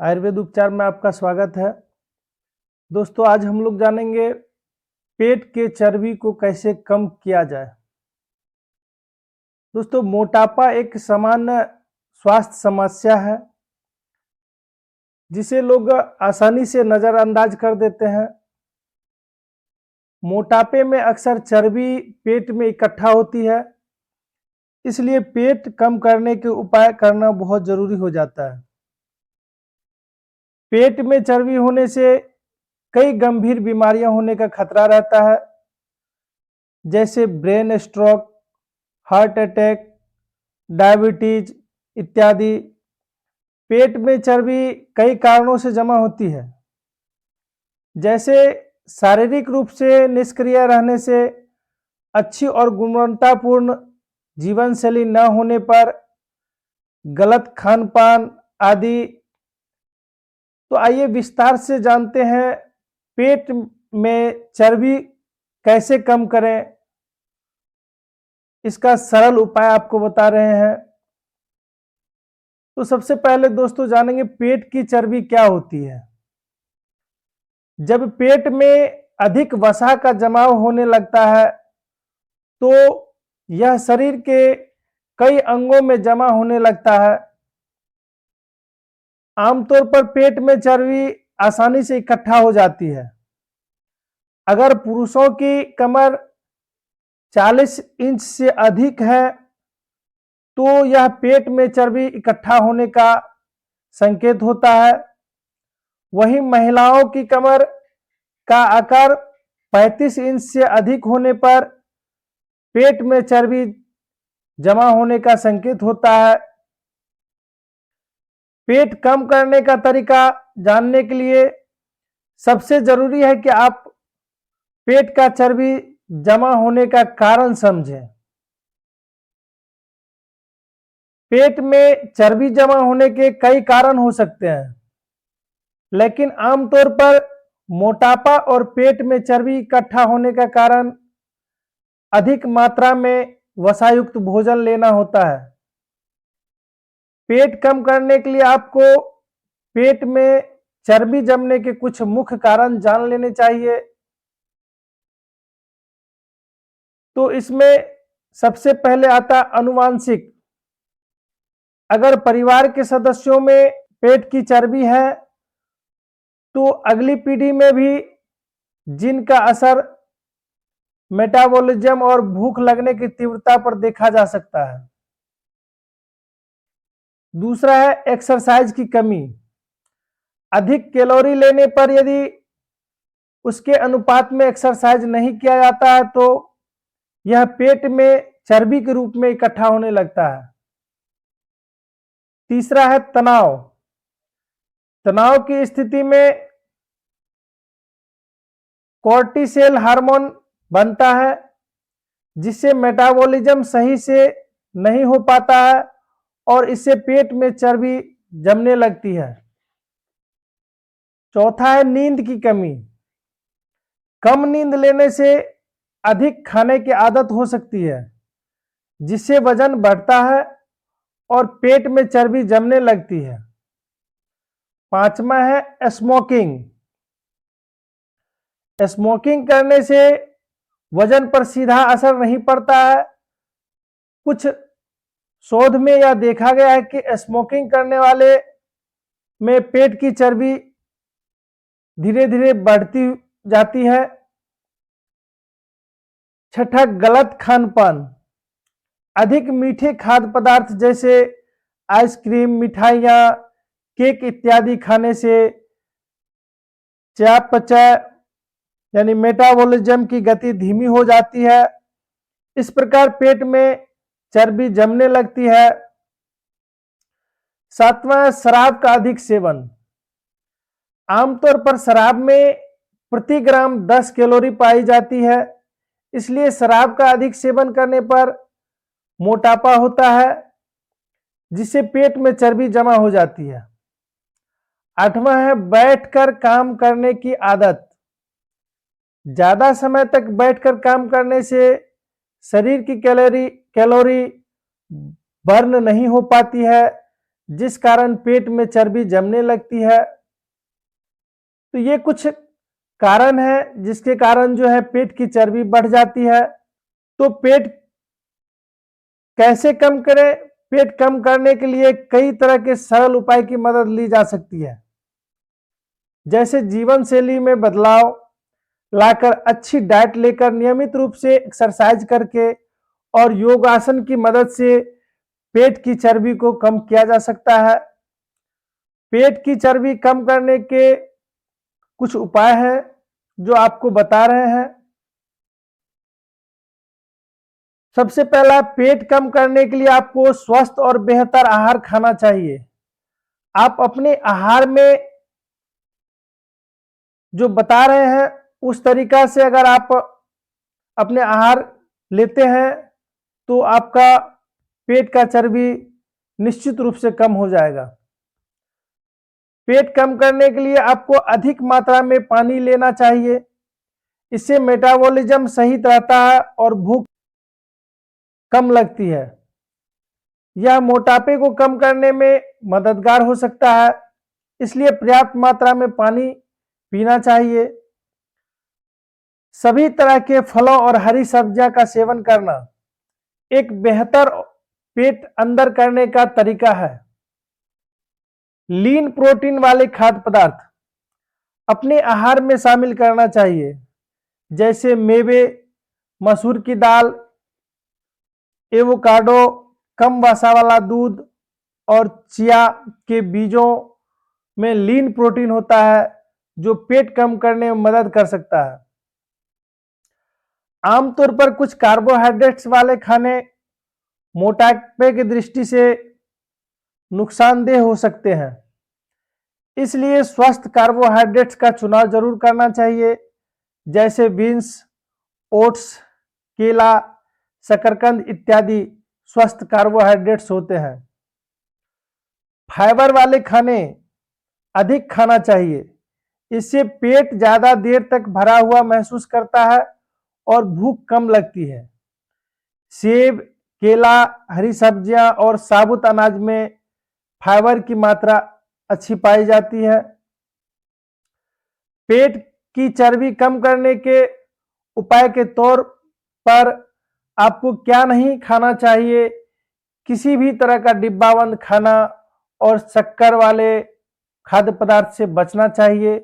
आयुर्वेद उपचार में आपका स्वागत है। दोस्तों, आज हम लोग जानेंगे पेट के चर्बी को कैसे कम किया जाए। दोस्तों, मोटापा एक सामान्य स्वास्थ्य समस्या है जिसे लोग आसानी से नज़रअंदाज कर देते हैं। मोटापे में अक्सर चर्बी पेट में इकट्ठा होती है, इसलिए पेट कम करने के उपाय करना बहुत जरूरी हो जाता है। पेट में चर्बी होने से कई गंभीर बीमारियां होने का खतरा रहता है, जैसे brain stroke, heart attack, diabetes इत्यादि। पेट में चर्बी कई कारणों से जमा होती है, जैसे शारीरिक रूप से निष्क्रिय रहने से, अच्छी और गुणवत्तापूर्ण जीवन शैली न होने पर, गलत खान पान आदि। तो आइए विस्तार से जानते हैं पेट में चर्बी कैसे कम करें। इसका सरल उपाय आपको बता रहे हैं। तो सबसे पहले दोस्तों जानेंगे पेट की चर्बी क्या होती है। जब पेट में अधिक वसा का जमाव होने लगता है तो यह शरीर के कई अंगों में जमा होने लगता है। आमतौर पर पेट में चर्बी आसानी से इकट्ठा हो जाती है। अगर पुरुषों की कमर 40 इंच से अधिक है तो यह पेट में चर्बी इकट्ठा होने का संकेत होता है। वहीं महिलाओं की कमर का आकार 35 इंच से अधिक होने पर पेट में चर्बी जमा होने का संकेत होता है। पेट कम करने का तरीका जानने के लिए सबसे जरूरी है कि आप पेट का चर्बी जमा होने का कारण समझें। पेट में चर्बी जमा होने के कई कारण हो सकते हैं, लेकिन आमतौर पर मोटापा और पेट में चर्बी इकट्ठा होने का कारण अधिक मात्रा में वसायुक्त भोजन लेना होता है। पेट कम करने के लिए आपको पेट में चर्बी जमने के कुछ मुख्य कारण जान लेने चाहिए। तो इसमें सबसे पहले आता अनुवांशिक। अगर परिवार के सदस्यों में पेट की चर्बी है तो अगली पीढ़ी में भी जिनका असर मेटाबॉलिज्म और भूख लगने की तीव्रता पर देखा जा सकता है। दूसरा है एक्सरसाइज की कमी। अधिक कैलोरी लेने पर यदि उसके अनुपात में एक्सरसाइज नहीं किया जाता है तो यह पेट में चर्बी के रूप में इकट्ठा होने लगता है। तीसरा है तनाव। तनाव की स्थिति में कोर्टिसोल हार्मोन बनता है, जिससे मेटाबॉलिज्म सही से नहीं हो पाता है और इससे पेट में चर्बी जमने लगती है। चौथा है नींद की कमी। कम नींद लेने से अधिक खाने की आदत हो सकती है, जिससे वजन बढ़ता है और पेट में चर्बी जमने लगती है। पांचवा है स्मोकिंग। स्मोकिंग करने से वजन पर सीधा असर नहीं पड़ता है। कुछ शोध में यह देखा गया है कि स्मोकिंग करने वाले में पेट की चर्बी धीरे धीरे बढ़ती जाती है। छठा, गलत खान पान। अधिक मीठे खाद्य पदार्थ जैसे आइसक्रीम, मिठाइयाँ, केक इत्यादि खाने से चयापचय यानी मेटाबॉलिज्म की गति धीमी हो जाती है। इस प्रकार पेट में चर्बी जमने लगती है। सातवां, शराब का अधिक सेवन। आमतौर पर शराब में प्रति ग्राम 10 कैलोरी पाई जाती है, इसलिए शराब का अधिक सेवन करने पर मोटापा होता है, जिससे पेट में चर्बी जमा हो जाती है। आठवां है बैठकर काम करने की आदत। ज्यादा समय तक बैठकर काम करने से शरीर की कैलोरी बर्न नहीं हो पाती है, जिस कारण पेट में चर्बी जमने लगती है। तो ये कुछ कारण है जिसके कारण जो है पेट की चर्बी बढ़ जाती है। तो पेट कैसे कम करें? पेट कम करने के लिए कई तरह के सरल उपाय की मदद ली जा सकती है, जैसे जीवन शैली में बदलाव लाकर, अच्छी डाइट लेकर, नियमित रूप से एक्सरसाइज करके और योगासन की मदद से पेट की चर्बी को कम किया जा सकता है। पेट की चर्बी कम करने के कुछ उपाय हैं जो आपको बता रहे हैं। सबसे पहला, पेट कम करने के लिए आपको स्वस्थ और बेहतर आहार खाना चाहिए। आप अपने आहार में जो बता रहे हैं उस तरीका से अगर आप अपने आहार लेते हैं तो आपका पेट का चर्बी निश्चित रूप से कम हो जाएगा। पेट कम करने के लिए आपको अधिक मात्रा में पानी लेना चाहिए। इससे मेटाबॉलिज्म सही रहता है और भूख कम लगती है। यह मोटापे को कम करने में मददगार हो सकता है, इसलिए पर्याप्त मात्रा में पानी पीना चाहिए। सभी तरह के फलों और हरी सब्जियां का सेवन करना एक बेहतर पेट अंदर करने का तरीका है। लीन प्रोटीन वाले खाद्य पदार्थ अपने आहार में शामिल करना चाहिए, जैसे मेवे, मसूर की दाल, एवोकाडो, कम वसा वाला दूध और चिया के बीजों में लीन प्रोटीन होता है जो पेट कम करने में मदद कर सकता है। आमतौर पर कुछ कार्बोहाइड्रेट्स वाले खाने मोटापे की दृष्टि से नुकसानदेह हो सकते हैं, इसलिए स्वस्थ कार्बोहाइड्रेट्स का चुनाव जरूर करना चाहिए, जैसे बीन्स, ओट्स, केला, शकरकंद इत्यादि स्वस्थ कार्बोहाइड्रेट्स होते हैं। फाइबर वाले खाने अधिक खाना चाहिए, इससे पेट ज्यादा देर तक भरा हुआ महसूस करता है और भूख कम लगती है। सेब, केला, हरी सब्जियां और साबुत अनाज में फाइबर की मात्रा अच्छी पाई जाती है। पेट की चर्बी कम करने के उपाय के तौर पर आपको क्या नहीं खाना चाहिए? किसी भी तरह का डिब्बाबंद खाना और शक्कर वाले खाद्य पदार्थ से बचना चाहिए।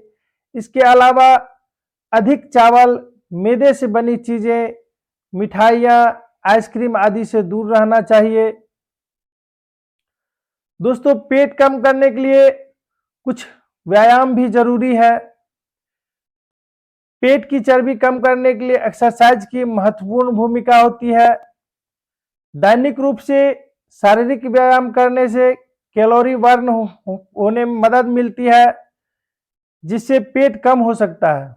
इसके अलावा अधिक चावल, मैदे से बनी चीजें, मिठाइयाँ, आइसक्रीम आदि से दूर रहना चाहिए। दोस्तों, पेट कम करने के लिए कुछ व्यायाम भी जरूरी है। पेट की चर्बी कम करने के लिए एक्सरसाइज की महत्वपूर्ण भूमिका होती है। दैनिक रूप से शारीरिक व्यायाम करने से कैलोरी बर्न होने में मदद मिलती है, जिससे पेट कम हो सकता है।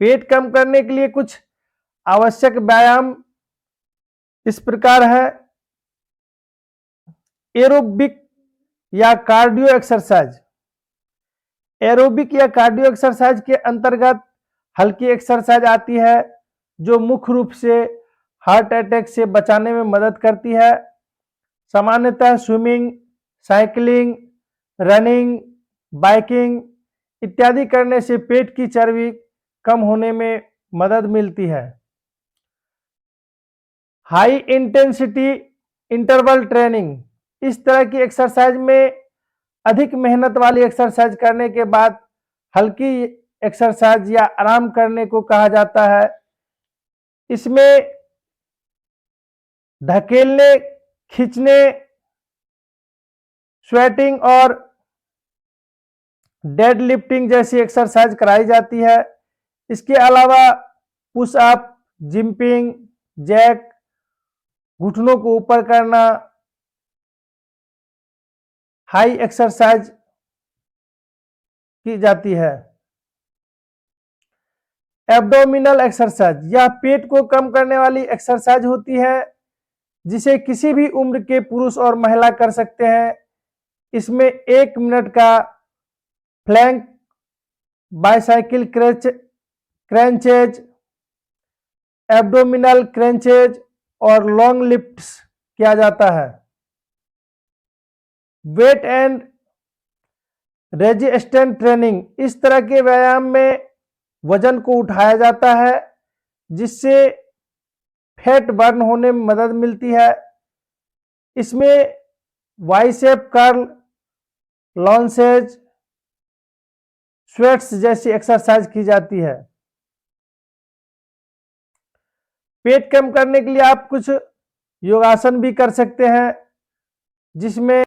पेट कम करने के लिए कुछ आवश्यक व्यायाम इस प्रकार है। एरोबिक या कार्डियो एक्सरसाइज। एरोबिक या कार्डियो एक्सरसाइज के अंतर्गत हल्की एक्सरसाइज आती है जो मुख्य रूप से हार्ट अटैक से बचाने में मदद करती है। सामान्यतः स्विमिंग, साइकिलिंग, रनिंग, बाइकिंग इत्यादि करने से पेट की चर्बी कम होने में मदद मिलती है। हाई इंटेंसिटी इंटरवल ट्रेनिंग, इस तरह की एक्सरसाइज में अधिक मेहनत वाली एक्सरसाइज करने के बाद हल्की एक्सरसाइज या आराम करने को कहा जाता है। इसमें धकेलने, खींचने, स्वेटिंग और डेड लिफ्टिंग जैसी एक्सरसाइज कराई जाती है। इसके अलावा पुशअप, जंपिंग जैक, घुटनों को ऊपर करना, हाई एक्सरसाइज की जाती है। एब्डोमिनल एक्सरसाइज, यह पेट को कम करने वाली एक्सरसाइज होती है जिसे किसी भी उम्र के पुरुष और महिला कर सकते हैं। इसमें 1 मिनट का flank, bicycle crunches, abdominal crunches और लॉन्ग लिफ्ट्स किया जाता है। वेट एंड रेजिस्टेंस ट्रेनिंग, इस तरह के व्यायाम में वजन को उठाया जाता है जिससे फैट बर्न होने में मदद मिलती है। इसमें बाइसेप कर्ल, लॉन्सेज, स्क्वैट्स जैसी एक्सरसाइज की जाती है। पेट कम करने के लिए आप कुछ योगासन भी कर सकते हैं जिसमें